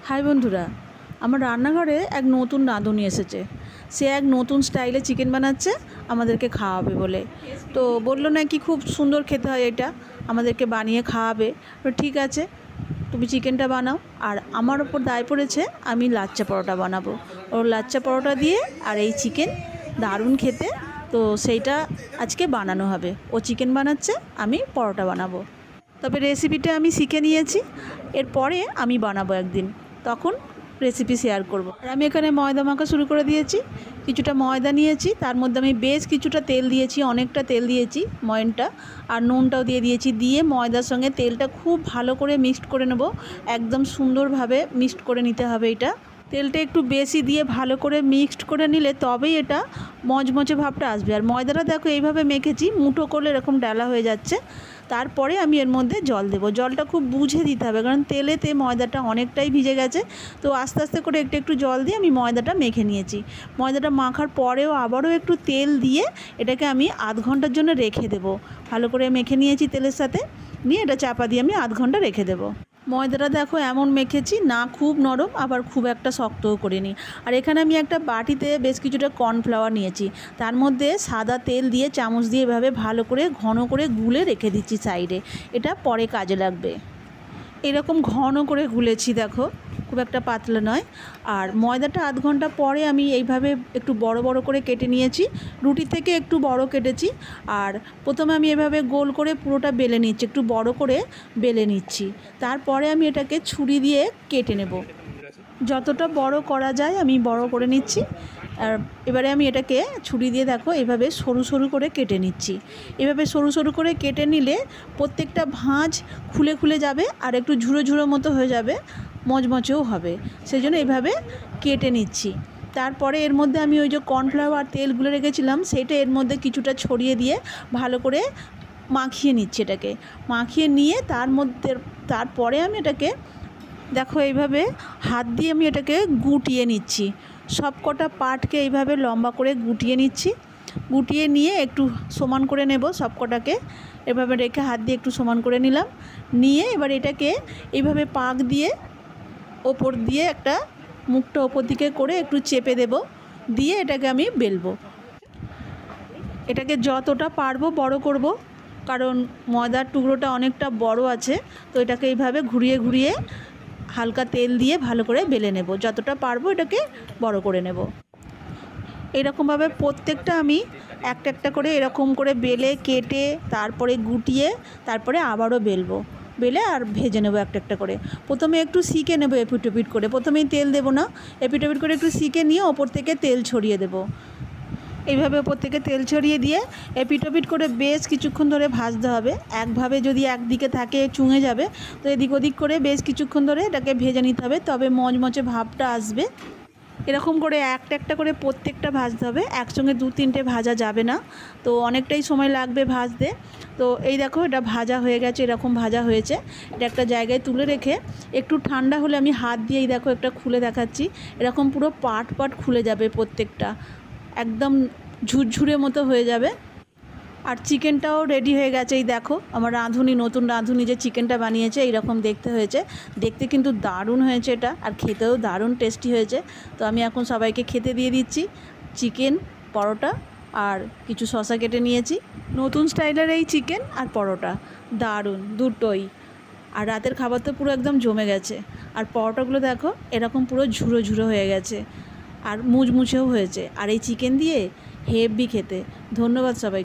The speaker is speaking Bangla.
হাই বন্ধুরা, আমার রান্নাঘরে এক নতুন রাঁধুনি এসেছে। সে এক নতুন স্টাইলে চিকেন বানাচ্ছে আমাদেরকে খাওয়াবে বলে। তো বললো নাকি খুব সুন্দর খেতে হয় এটা, আমাদেরকে বানিয়ে খাওয়াবে। তো ঠিক আছে, তুমি চিকেনটা বানাও, আর আমার ওপর দায় পড়েছে আমি লাচ্চা পরোটা বানাবো। ওর লাচ্চা পরোটা দিয়ে আর এই চিকেন দারুণ খেতে। তো সেইটা আজকে বানানো হবে। ও চিকেন বানাচ্ছে, আমি পরোটা বানাবো। তবে রেসিপিটা আমি শিখে নিয়েছি, এরপরে আমি বানাবো একদিন, তখন রেসিপি শেয়ার করব। আর আমি এখানে ময়দা মাখা শুরু করে দিয়েছি। কিছুটা ময়দা নিয়েছি, তার মধ্যে আমি বেশ কিছুটা তেল দিয়েছি, অনেকটা তেল দিয়েছি ময়নটা, আর নুনটাও দিয়ে দিয়েছি। দিয়ে ময়দার সঙ্গে তেলটা খুব ভালো করে মিক্সড করে নেব। একদম সুন্দরভাবে মিক্সড করে নিতে হবে এটা। তেলটা একটু বেশি দিয়ে ভালো করে মিক্সড করে নিলে তবেই এটা মচমচে ভাবটা আসবে। আর ময়দাটা দেখো এইভাবে মেখেছি, মুঠো করলে এরকম ডালা হয়ে যাচ্ছে। তারপরে আমি এর মধ্যে জল দেবো। জলটা খুব বুঝে দিতে হবে, কারণ তেলেতে ময়দাটা অনেকটাই ভিজে গেছে। তো আস্তে আস্তে করে একটু একটু জল দিয়ে আমি ময়দাটা মেখে নিয়েছি। ময়দাটা মাখার পরেও আবারও একটু তেল দিয়ে এটাকে আমি আধ ঘন্টার জন্য রেখে দেবো। ভালো করে মেখে নিয়েছি তেলের সাথে, নিয়ে এটা চাপা দিয়ে আমি আধ ঘন্টা রেখে দেবো। ময়দাটা দেখো এমন মেখেছি, না খুব নরম আবার খুব একটা শক্তও করিনি। আর এখানে আমি একটা বাটিতে বেশ কিছুটা কর্নফ্লাওয়ার নিয়েছি, তার মধ্যে সাদা তেল দিয়ে চামচ দিয়ে এভাবে ভালো করে ঘন করে গুলে রেখে দিচ্ছি সাইডে। এটা পরে কাজে লাগবে। এরকম ঘন করে গুলেছি দেখো, খুব একটা পাতলা নয়। আর ময়দাটা আধ ঘন্টা পরে আমি এইভাবে একটু বড় বড় করে কেটে নিয়েছি, রুটি থেকে একটু বড় কেটেছি। আর প্রথমে আমি এভাবে গোল করে পুরোটা বেলে নিচ্ছি, একটু বড় করে বেলে নিচ্ছি। তারপরে আমি এটাকে ছুরি দিয়ে কেটে নেব। যতটা বড় করা যায় আমি বড় করে নিচ্ছি। আর এবারে আমি এটাকে ছুরি দিয়ে দেখো এভাবে সরু সরু করে কেটে নিচ্ছি। এভাবে সরু সরু করে কেটে নিলে প্রত্যেকটা ভাঁজ খুলে খুলে যাবে, আর একটু ঝুড়ো ঝুড়ো মতো হয়ে যাবে, মচমচেও হবে। সেই জন্য এইভাবে কেটে নিচ্ছি। তারপরে এর মধ্যে আমি ওই যে কর্নফ্লাওয়ার তেলগুলো রেখেছিলাম সেটা এর মধ্যে কিছুটা ছড়িয়ে দিয়ে ভালো করে মাখিয়ে নিচ্ছি। এটাকে মাখিয়ে নিয়ে তারপরে আমি এটাকে দেখো এইভাবে হাত দিয়ে আমি এটাকে গুটিয়ে নিচ্ছি। সব কটা পাটকে এইভাবে লম্বা করে গুটিয়ে নিচ্ছি। গুটিয়ে নিয়ে একটু সমান করে নেব সব কটাকে। এভাবে রেখে হাত দিয়ে একটু সমান করে নিলাম। নিয়ে এবার এটাকে এইভাবে পাক দিয়ে ওপর দিয়ে একটা মুখটা ওপর দিকে করে একটু চেপে দেব, দিয়ে এটাকে আমি বেলবো। এটাকে যতটা পারবো বড় করব, কারণ ময়দার টুকরোটা অনেকটা বড় আছে। তো এটাকে এইভাবে ঘুরিয়ে ঘুরিয়ে হালকা তেল দিয়ে ভালো করে বেলে নেব, যতটা পারবো এটাকে বড় করে নেব। এরকমভাবে প্রত্যেকটা আমি একটা একটা করে এরকম করে বেলে কেটে তারপরে গুটিয়ে তারপরে আবারও বেলবো, বেলে আর ভেজে নেবো একটা একটা করে। প্রথমে একটু সিকে নেবো এপিট ওপিট করে, প্রথমেই তেল দেবো না, এপিট ওপিট করে একটু সিকে নিয়ে ওপর থেকে তেল ছড়িয়ে দেবো। এইভাবে ওপর থেকে তেল ছড়িয়ে দিয়ে এপিট ওপিট করে বেশ কিছুক্ষণ ধরে ভাজতে হবে। একভাবে যদি একদিকে থাকে চুঙে যাবে, তো এদিক ওদিক করে বেশ কিছুক্ষণ ধরে এটাকে ভেজে নিতে হবে, তবে মচমচে ভাবটা আসবে। এরকম করে একটা একটা করে প্রত্যেকটা ভাজতে হবে, একসঙ্গে দু তিনটে ভাজা যাবে না, তো অনেকটাই সময় লাগবে ভাজতে। তো এই দেখো এটা ভাজা হয়ে গেছে, এরকম ভাজা হয়েছে। এটা একটা জায়গায় তুলে রেখে একটু ঠান্ডা হলে আমি হাত দিয়েই দেখো একটা খুলে দেখাচ্ছি, এরকম পুরো পাট পাট খুলে যাবে প্রত্যেকটা, একদম ঝুরঝুরে মতো হয়ে যাবে। আর চিকেনটাও রেডি হয়ে গেছে। এই দেখো আমার রাঁধুনি, নতুন রাঁধুনি যে চিকেনটা বানিয়েছে এইরকম দেখতে হয়েছে। দেখতে কিন্তু দারুণ হয়েছে এটা, আর খেতেও দারুণ টেস্টি হয়েছে। তো আমি এখন সবাইকে খেতে দিয়ে দিচ্ছি চিকেন পরোটা, আর কিছু শসা কেটে নিয়েছি। নতুন স্টাইলের এই চিকেন আর পরোটা দারুণ দুটোই। আর রাতের খাবার তো পুরো একদম জমে গেছে। আর পরোটাগুলো দেখো এরকম পুরো ঝুরো ঝুরো হয়ে গেছে, আর মুচমুচেও হয়েছে। আর এই চিকেন দিয়ে হেভি খেতে। ধন্যবাদ সবাই।